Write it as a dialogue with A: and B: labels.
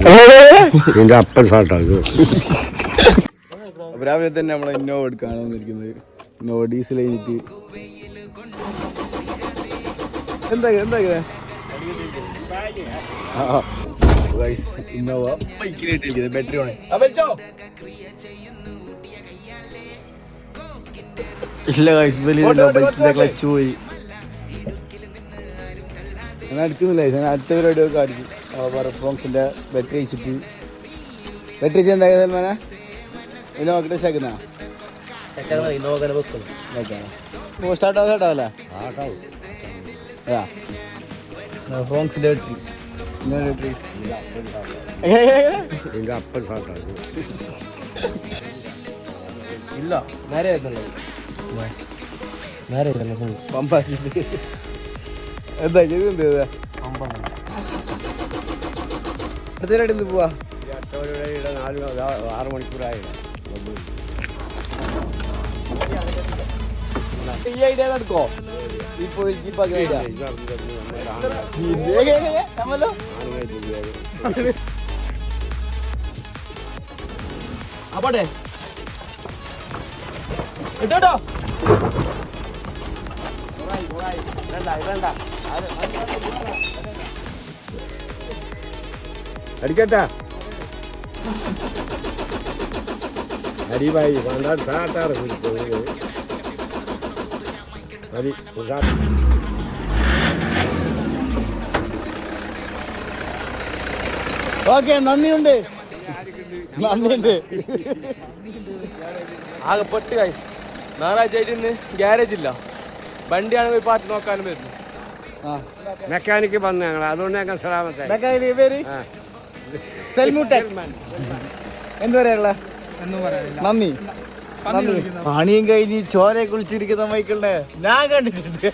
A: ഇതിന്റെ അപ്പൻ ഷാട്ടാണ്.
B: രാവിലെ തന്നെ നമ്മളെ ഇന്നോവ എടുക്കാണ് വന്നിരിക്കുന്നത്. ഇന്നോവ ഡീസൽ കഴിഞ്ഞിട്ട് എന്താ ഇന്നോവ ബൈക്കിലിട്ടിരിക്കുന്നത്. ബാറ്ററി ഓണേ ഇല്ല ഗൈസ്, ബൈക്കിന്റെ ക്ലച്ച് പോയി. ഞാൻ അടുക്കുന്നില്ല, ഞാൻ അടുത്ത പരിപാടി ഒക്കെ ആയിരിക്കും. ഫോക്സിന്റെ ബാറ്ററി വെച്ചിട്ട് എന്താ സൽമാനെ ഇന്നോവ ടച്ചാക്കുന്ന സ്റ്റാർട്ടാവില്ല. ഫോക്സിന്റെ ബാറ്ററി
A: ഇതിന്റെ അപ്പൻ ഷാട്ടാണ്.
B: ഇല്ല നേരെ പമ്പാക്കിട്ട് എന്താ ചെയ്ത് അടുത്തരായിട്ട് ഇന്ന് പോവാ.
A: 6 മണിക്കൂറായി.
B: ഈ ഐഡിയ നടക്കോ? ഇപ്പൊ അപ്പോട്ടെ ഇട്ടോ
A: അടിക്കട്ടാ അരിവായി വേണ്ട സാട്ടാറ് മതി.
B: ഓക്കെ, നന്ദിയുണ്ട്.
C: ആകെ പെട്ട് കായ്സ്. ഞായറാഴ്ച ആയിട്ട് ഇന്ന് ഗ്യാരേജ് ഇല്ല. വണ്ടിയാണ് പോയി പാർട്ടി നോക്കാനും വരുന്നു.
A: മെക്കാനിക്ക് വന്നു ഞങ്ങൾ, അതുകൊണ്ട് ഞങ്ങൾ സലാമത്തായി.
B: പേര് എന്ത് പറയാനുള്ള നന്ദി. പണിയും കഴിഞ്ഞ് ചോരയെ കുളിച്ചിരിക്കുന്ന മൈക്കിളിനെ ഞാൻ കണ്ടിട്ടുണ്ട്.